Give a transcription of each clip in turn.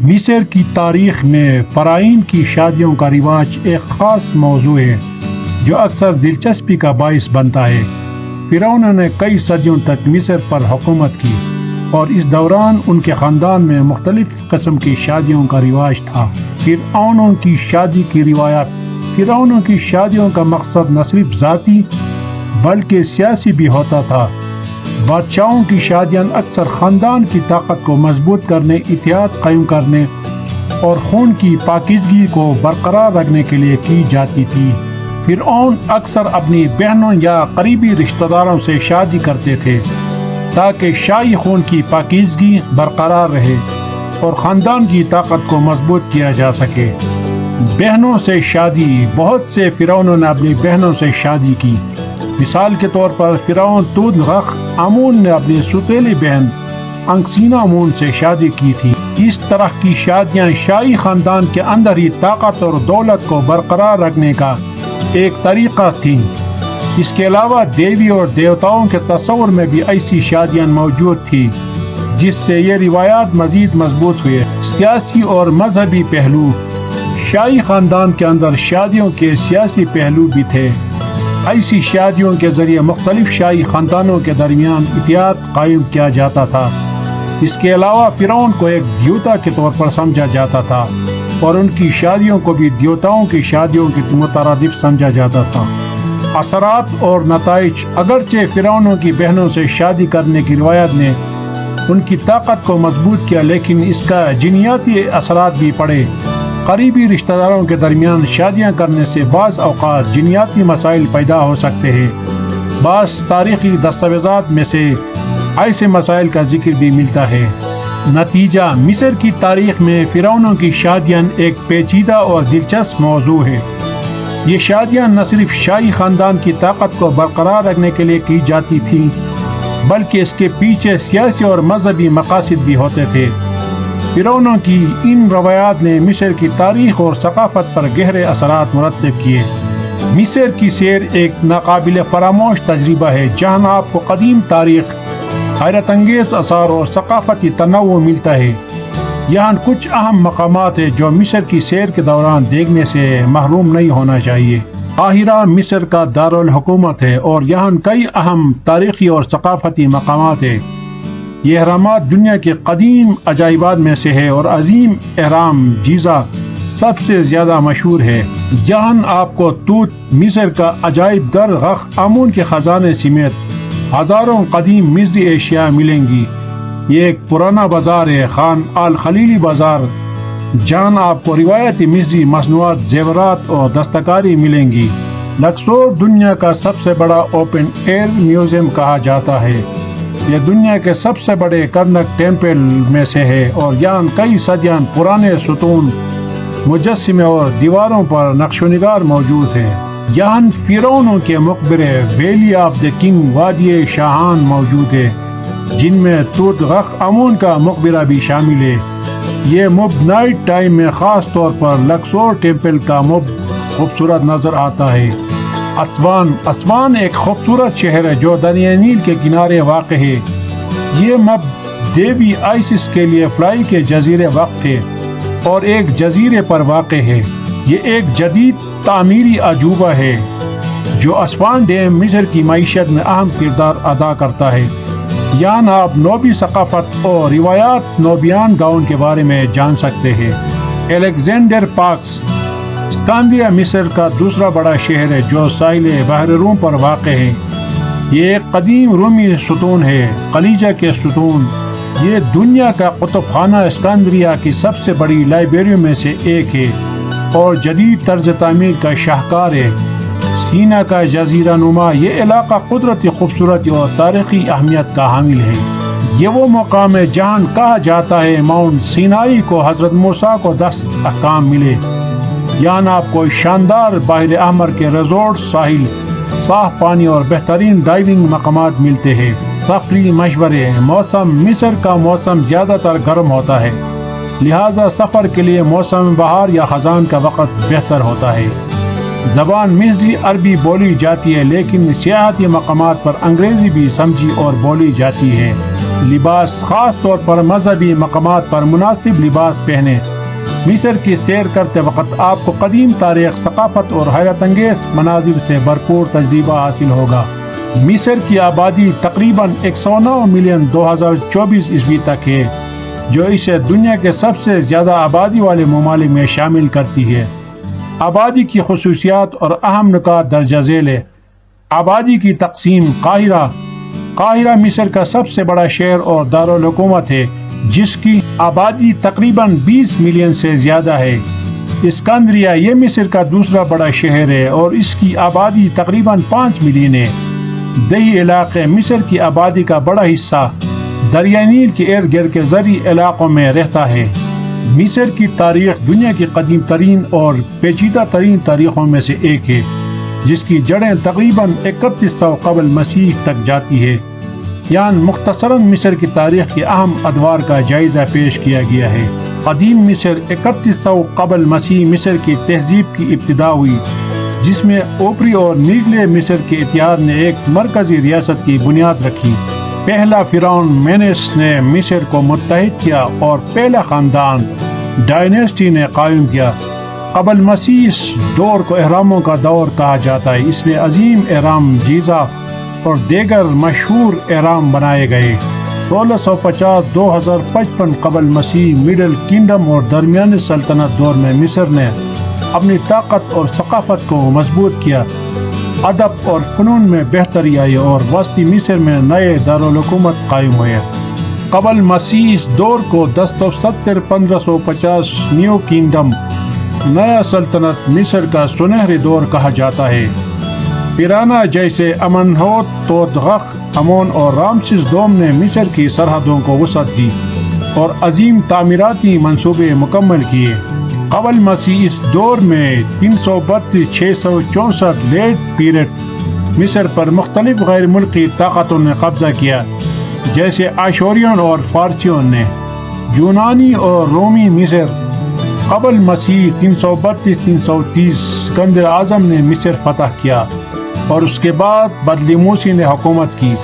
مصر کی تاریخ میں فرعون کی شادیوں کا رواج ایک خاص موضوع ہے جو اکثر دلچسپی کا باعث بنتا ہے۔ فرعونوں نے کئی صدیوں تک مصر پر حکومت کی اور اس دوران ان کے خاندان میں مختلف قسم کی شادیوں کا رواج تھا۔ فرعونوں کی شادی کی روایات۔ فرعونوں کی شادیوں کا مقصد نہ صرف ذاتی بلکہ سیاسی بھی ہوتا تھا۔ بادشاہوں کی شادیاں اکثر خاندان کی طاقت کو مضبوط کرنے، اتحاد قائم کرنے اور خون کی پاکیزگی کو برقرار رکھنے کے لیے کی جاتی تھی۔ فرعون اکثر اپنی بہنوں یا قریبی رشتہ داروں سے شادی کرتے تھے تاکہ شاہی خون کی پاکیزگی برقرار رہے اور خاندان کی طاقت کو مضبوط کیا جا سکے۔ بہنوں سے شادی۔ بہت سے فرعونوں نے اپنی بہنوں سے شادی کی۔ مثال کے طور پر فرعون توت رخ آمون نے اپنی سوتیلی بہن انکسینا آمون سے شادی کی تھی۔ اس طرح کی شادیاں شاہی خاندان کے اندر ہی طاقت اور دولت کو برقرار رکھنے کا ایک طریقہ تھی۔ اس کے علاوہ دیوی اور دیوتاؤں کے تصور میں بھی ایسی شادیاں موجود تھی جس سے یہ روایات مزید مضبوط ہوئے۔ سیاسی اور مذہبی پہلو۔ شاہی خاندان کے اندر شادیوں کے سیاسی پہلو بھی تھے۔ ایسی شادیوں کے ذریعے مختلف شاہی خاندانوں کے درمیان اتحاد قائم کیا جاتا تھا۔ اس کے علاوہ فرعون کو ایک دیوتا کے طور پر سمجھا جاتا تھا اور ان کی شادیوں کو بھی دیوتاؤں کی شادیوں کے مترادف سمجھا جاتا تھا۔ اثرات اور نتائج۔ اگرچہ فرعونوں کی بہنوں سے شادی کرنے کی روایت نے ان کی طاقت کو مضبوط کیا، لیکن اس کا جینیاتی اثرات بھی پڑے۔ قریبی رشتہ داروں کے درمیان شادیاں کرنے سے بعض اوقات جینیاتی مسائل پیدا ہو سکتے ہیں۔ بعض تاریخی دستاویزات میں سے ایسے مسائل کا ذکر بھی ملتا ہے۔ نتیجہ: مصر کی تاریخ میں فرعونوں کی شادیاں ایک پیچیدہ اور دلچسپ موضوع ہے۔ یہ شادیاں نہ صرف شاہی خاندان کی طاقت کو برقرار رکھنے کے لیے کی جاتی تھیں بلکہ اس کے پیچھے سیاسی اور مذہبی مقاصد بھی ہوتے تھے۔ فرعونوں کی ان روایات نے مصر کی تاریخ اور ثقافت پر گہرے اثرات مرتب کیے۔ مصر کی سیر ایک ناقابل فراموش تجربہ ہے جہاں آپ کو قدیم تاریخ، حیرت انگیز آثار اور ثقافتی تنوع ملتا ہے۔ یہاں کچھ اہم مقامات ہیں جو مصر کی سیر کے دوران دیکھنے سے محروم نہیں ہونا چاہیے۔ قاہرہ مصر کا دارالحکومت ہے اور یہاں کئی اہم تاریخی اور ثقافتی مقامات ہیں۔ یہ اہرامات دنیا کے قدیم عجائبات میں سے ہے اور عظیم اہرام گیزا سب سے زیادہ مشہور ہے۔ یہاں آپ کو توت مصر کا عجائب گھر رخ آمون کے خزانے سمیت ہزاروں قدیم مصری اشیاء ملیں گی۔ یہ ایک پرانا بازار ہے، خان الخلیلی بازار، جہاں آپ کو روایتی مصری مصنوعات، زیورات اور دستکاری ملیں گی۔ لکسور دنیا کا سب سے بڑا اوپن ایئر میوزیم کہا جاتا ہے۔ یہ دنیا کے سب سے بڑے کرنک ٹیمپل میں سے ہے اور یہاں کئی صدیاں پرانے ستون، مجسمے اور دیواروں پر نقش و نگار موجود ہیں۔ یہاں فرعونوں کے مقبرے، ویلی آف دی کنگ، وادی شاہان موجود ہے جن میں توت رخ آمون کا مقبرہ بھی شامل ہے۔ یہ مب نائٹ ٹائم میں خاص طور پر لکسور ٹیمپل کا مب خوبصورت نظر آتا ہے۔ اسوان ایک خوبصورت شہر ہے جو دریائے نیل کے کنارے واقع ہے۔ یہ مب دیوی آئسس کے لیے فلائی کے جزیرے وقت ہے اور ایک جزیرے پر واقع ہے۔ یہ ایک جدید تعمیری عجوبہ ہے جو اسوان ڈیم مصر کی معیشت میں اہم کردار ادا کرتا ہے۔ یہاں آپ نوبی ثقافت اور روایات نوبیان گاؤں کے بارے میں جان سکتے ہیں۔ الیگزینڈر پاکس اسکندریہ مصر کا دوسرا بڑا شہر ہے جو ساحل بحر روم پر واقع ہے۔ یہ ایک قدیم رومی ستون ہے، خلیجہ کے ستون۔ یہ دنیا کا کتب خانہ اسکندریہ کی سب سے بڑی لائبریریوں میں سے ایک ہے اور جدید طرز تعمیر کا شاہکار ہے۔ سینا کا جزیرہ نما، یہ علاقہ قدرتی خوبصورتی اور تاریخی اہمیت کا حامل ہے۔ یہ وہ مقام ہے جہاں کہا جاتا ہے ماؤنٹ سینائی کو حضرت موسیٰ کو 10 احکام ملے۔ یہاں آپ کو شاندار بحر احمر کے ریزورٹ، ساحل، صاف پانی اور بہترین ڈائیونگ مقامات ملتے ہیں۔ سفری مشورے۔ موسم: مصر کا موسم زیادہ تر گرم ہوتا ہے، لہذا سفر کے لیے موسم بہار یا خزاں کا وقت بہتر ہوتا ہے۔ زبان مصری عربی بولی جاتی ہے لیکن سیاحتی مقامات پر انگریزی بھی سمجھی اور بولی جاتی ہے۔ لباس، خاص طور پر مذہبی مقامات پر مناسب لباس پہنے۔ مصر کی سیر کرتے وقت آپ کو قدیم تاریخ، ثقافت اور حیرت انگیز مناظر سے بھرپور تجربہ حاصل ہوگا۔ مصر کی آبادی تقریباً 109 ملین 2024 عیسوی تک ہے، جو اسے دنیا کے سب سے زیادہ آبادی والے ممالک میں شامل کرتی ہے۔ آبادی کی خصوصیات اور اہم نکات درجہ ذیل ہے۔ آبادی کی تقسیم۔ قاہرہ مصر کا سب سے بڑا شہر اور دارالحکومت ہے، جس کی آبادی تقریباً 20 ملین سے زیادہ ہے۔ اسکندریہ یہ مصر کا دوسرا بڑا شہر ہے اور اس کی آبادی تقریباً 5 ملین ہے۔ دیہی علاقے۔ مصر کی آبادی کا بڑا حصہ دریائے نیل کے ارد گرد کے زرعی علاقوں میں رہتا ہے۔ مصر کی تاریخ دنیا کی قدیم ترین اور پیچیدہ ترین تاریخوں میں سے ایک ہے، جس کی جڑیں تقریباً 3100 قبل مسیح تک جاتی ہے۔ یہاں مختصراً مصر کی تاریخ کے اہم ادوار کا جائزہ پیش کیا گیا ہے۔ قدیم مصر۔ 3100 قبل مسیح مصر کی تہذیب کی ابتدا ہوئی، جس میں اوپری اور نچلے مصر کے اتحاد نے ایک مرکزی ریاست کی بنیاد رکھی۔ پہلا فرعون مینس نے مصر کو متحد کیا اور پہلا خاندان ڈائنیسٹی نے قائم کیا۔ قبل مسیح اس دور کو اہراموں کا دور کہا جاتا ہے، اس میں عظیم اہرام جیزا اور دیگر مشہور اہرام بنائے گئے۔ 1650-2055 قبل مسیح مڈل کنگڈم اور درمیانی سلطنت دور میں مصر نے اپنی طاقت اور ثقافت کو مضبوط کیا۔ ادب اور فنون میں بہتری آئی اور وسطی مصر میں نئے دارالحکومت قائم ہوئے۔ قبل مسیح اس دور کو 1070-1550 نیو کنگڈم، نیا سلطنت مصر کا سنہری دور کہا جاتا ہے۔ پیرانا جیسے امنہوت، تودغخ امون اور رامسس دوم نے مصر کی سرحدوں کو وسعت دی اور عظیم تعمیراتی منصوبے مکمل کیے۔ قبل مسیح اس دور میں 332-664 لیٹ پیریڈ مصر پر مختلف غیر ملکی طاقتوں نے قبضہ کیا، جیسے آشوریوں اور فارسیوں نے۔ یونانی اور رومی مصر۔ قبل مسیح 332-330 اسکندر اعظم نے مصر فتح کیا اور اس کے بعد بدلیموسی نے حکومت کی۔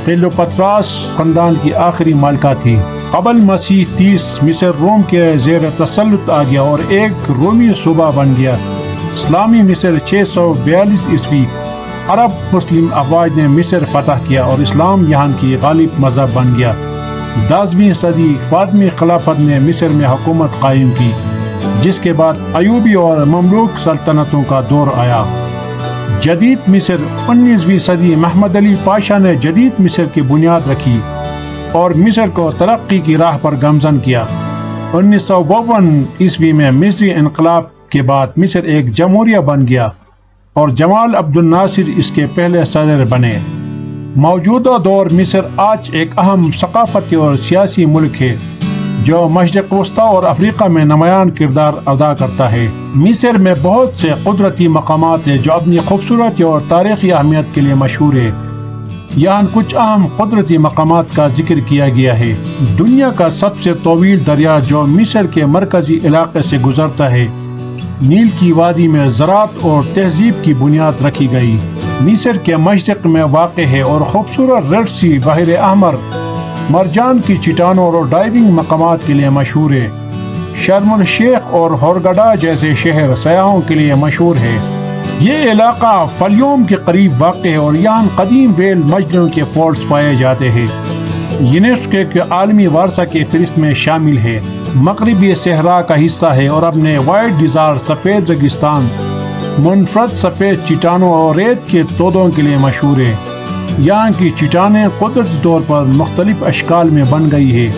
کلیوپاتراس خاندان کی آخری مالکہ تھی۔ قبل مسیح 30 مصر روم کے زیر تسلط آ گیا اور ایک رومی صوبہ بن گیا۔ اسلامی مصر 642 عیسوی عرب مسلم افواج نے مصر فتح کیا اور اسلام یہاں کی غالب مذہب بن گیا۔ 10ویں صدی فاطمی خلافت نے مصر میں حکومت قائم کی، جس کے بعد ایوبی اور مملوک سلطنتوں کا دور آیا۔ جدید مصر۔ 19ویں صدی محمد علی پاشا نے جدید مصر کی بنیاد رکھی اور مصر کو ترقی کی راہ پر گامزن کیا۔ 1952 عیسوی میں مصری انقلاب کے بعد مصر ایک جمہوریہ بن گیا اور جمال عبد الناصر اس کے پہلے صدر بنے۔ موجودہ دور مصر آج ایک اہم ثقافتی اور سیاسی ملک ہے جو مشرق وسطیٰ اور افریقہ میں نمایاں کردار ادا کرتا ہے۔ مصر میں بہت سے قدرتی مقامات ہیں جو اپنی خوبصورتی اور تاریخی اہمیت کے لیے مشہور ہے۔ یہاں کچھ اہم قدرتی مقامات کا ذکر کیا گیا ہے۔ دنیا کا سب سے طویل دریا جو مصر کے مرکزی علاقے سے گزرتا ہے، نیل کی وادی میں زراعت اور تہذیب کی بنیاد رکھی گئی۔ مصر کے مشرق میں واقع ہے اور خوبصورت ریڈ سی، بحر احمر، مرجان کی چٹانوں اور ڈائیونگ مقامات کے لیے مشہور ہے۔ شرم الشیخ اور ہورگڈا جیسے شہر سیاحوں کے لیے مشہور ہے۔ یہ علاقہ فلیوم کے قریب واقع ہے اور یہاں قدیم ویل مجلوں کے فورٹس پائے جاتے ہیں۔ یونیسکو کے عالمی ورثہ کی فہرست میں شامل ہے۔ مغربی صحرا کا حصہ ہے اور اپنے وائٹ ڈیزارٹ، سفید ریگستان، منفرد سفید چٹانوں اور ریت کے تودوں کے لیے مشہور ہے۔ یہاں کی چٹانیں قدرتی طور پر مختلف اشکال میں بن گئی ہے،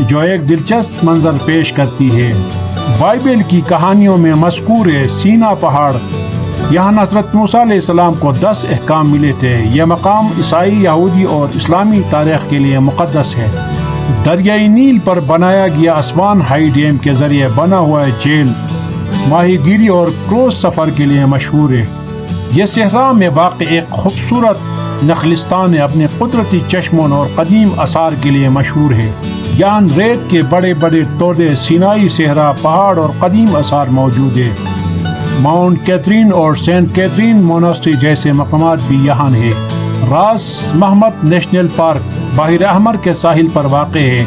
جو ایک دلچسپ منظر پیش کرتی ہے۔ بائبل کی کہانیوں میں مذکور ہے سینا پہاڑ۔ یہاں حضرت موسیٰ علیہ السلام کو 10 احکام ملے تھے۔ یہ مقام عیسائی، یہودی اور اسلامی تاریخ کے لیے مقدس ہے۔ دریائے نیل پر بنایا گیا اسوان ہائی ڈیم کے ذریعے بنا ہوا جیل ماہی گیری اور کروز سفر کے لیے مشہور ہے۔ یہ صحرا میں واقع ایک خوبصورت نخلستان اپنے قدرتی چشموں اور قدیم آثار کے لیے مشہور ہے۔ یہاں ریت کے بڑے بڑے تودے، سینائی صحرا، پہاڑ اور قدیم آثار موجود ہیں۔ ماؤنٹ کیتھرین اور سینٹ کیتھرین موناسٹری جیسے مقامات بھی یہاں ہیں۔ راس محمد نیشنل پارک بحر احمر کے ساحل پر واقع ہے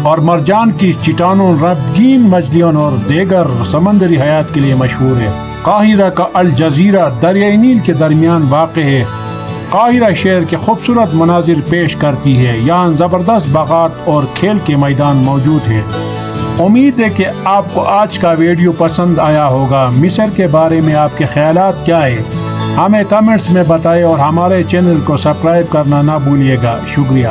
اور مرجان کی چٹانوں، رنگین مچھلیوں اور دیگر سمندری حیات کے لیے مشہور ہے۔ قاہرہ کا الجزیرہ دریائے نیل کے درمیان واقع ہے۔ قاہرہ شہر کے خوبصورت مناظر پیش کرتی ہے۔ یہاں زبردست باغات اور کھیل کے میدان موجود ہیں۔ امید ہے کہ آپ کو آج کا ویڈیو پسند آیا ہوگا۔ مصر کے بارے میں آپ کے خیالات کیا ہیں؟ ہمیں کمنٹس میں بتائیں اور ہمارے چینل کو سبسکرائب کرنا نہ بھولیے گا۔ شکریہ۔